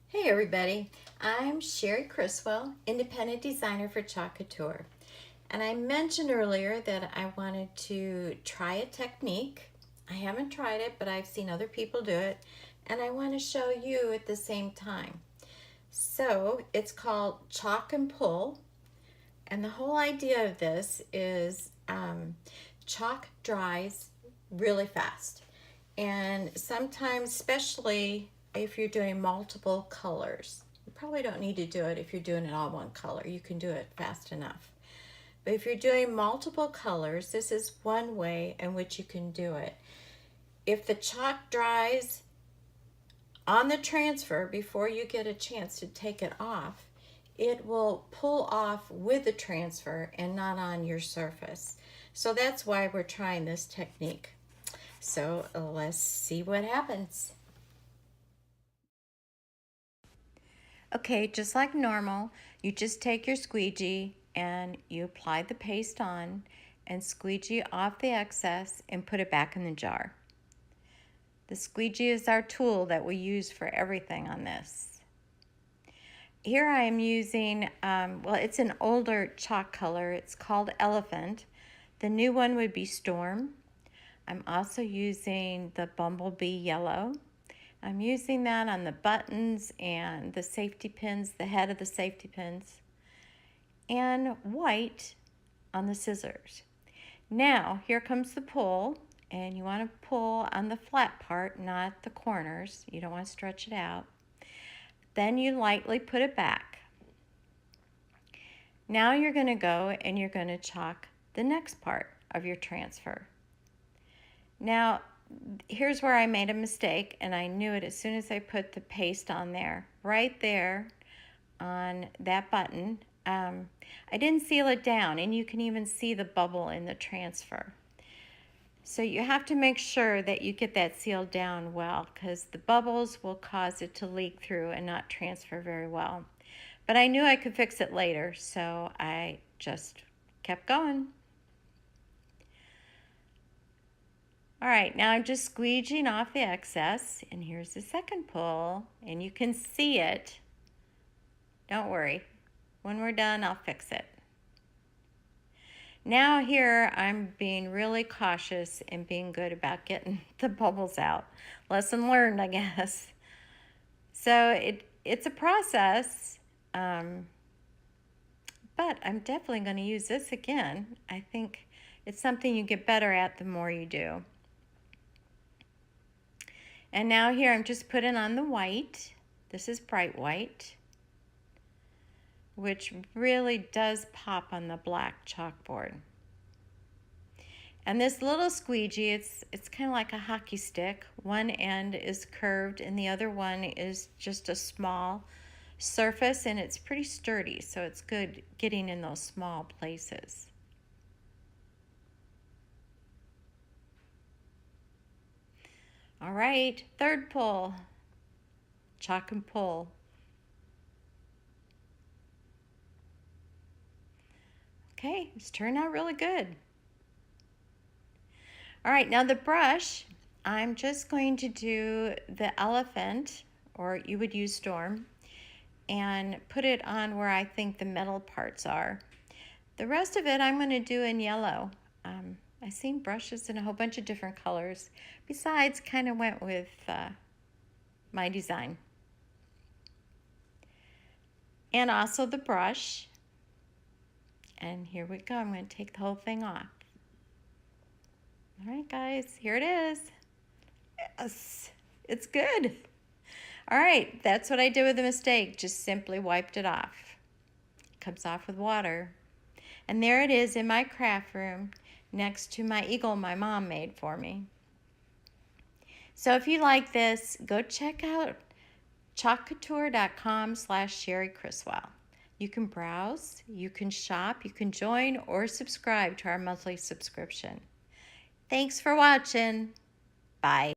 Hey everybody, I'm Cherie Criswell, independent designer for Couture. And I mentioned earlier that I wanted to try a technique. I haven't tried it, but I've seen other people do it, and I want to show you at the same time. So it's called chalk and pull, and the whole idea of this is chalk dries really fast. And sometimes, especially if you're doing multiple colors, you probably don't need to do it if you're doing it all one color. You can do it fast enough. But if you're doing multiple colors, this is one way in which you can do it. If the chalk dries on the transfer before you get a chance to take it off, it will pull off with the transfer and not on your surface. So that's why we're trying this technique. So let's see what happens. Okay, just like normal, you just take your squeegee and you apply the paste on and squeegee off the excess and put it back in the jar. The squeegee is our tool that we use for everything on this. Here I am using, well, it's an older chalk color. It's called Elephant. The new one would be Storm. I'm also using the Bumblebee Yellow. I'm using that on the buttons and the safety pins, the head of the safety pins, and white on the scissors. Now, here comes the pull, and you want to pull on the flat part, not the corners. You don't want to stretch it out. Then you lightly put it back. Now you're going to go and you're going to chalk the next part of your transfer. Now, here's where I made a mistake, and I knew it as soon as I put the paste on there. Right there on that button, I didn't seal it down, and you can even see the bubble in the transfer. So you have to make sure that you get that sealed down well, because the bubbles will cause it to leak through and not transfer very well. But I knew I could fix it later, so I just kept going. All right, now I'm just squeegeeing off the excess, and here's the second pull, and you can see it. Don't worry, when we're done, I'll fix it. Now here, I'm being really cautious and being good about getting the bubbles out. Lesson learned, I guess. So it's a process, but I'm definitely going to use this again. I think it's something you get better at the more you do. And now here I'm just putting on the white. This is bright white, which really does pop on the black chalkboard. And this little squeegee, it's kind of like a hockey stick. One end is curved and the other one is just a small surface, and it's pretty sturdy, so it's good getting in those small places. All right, third pull, chalk and pull. Okay, it's turned out really good. All right, now the brush, I'm just going to do the Elephant, or you would use Storm, and put it on where I think the metal parts are. The rest of it I'm going to do in yellow. I've seen brushes in a whole bunch of different colors. Besides, kind of went with my design. And also the brush. And here we go. I'm going to take the whole thing off. All right, guys, here it is. Yes, it's good. All right, that's what I did with the mistake. Just simply wiped it off. It comes off with water. And there it is in my craft room next to my eagle my mom made for me. So if you like this, go check out chalkcouture.com/Cherie Criswell. You can browse, you can shop, you can join or subscribe to our monthly subscription. Thanks for watching. Bye.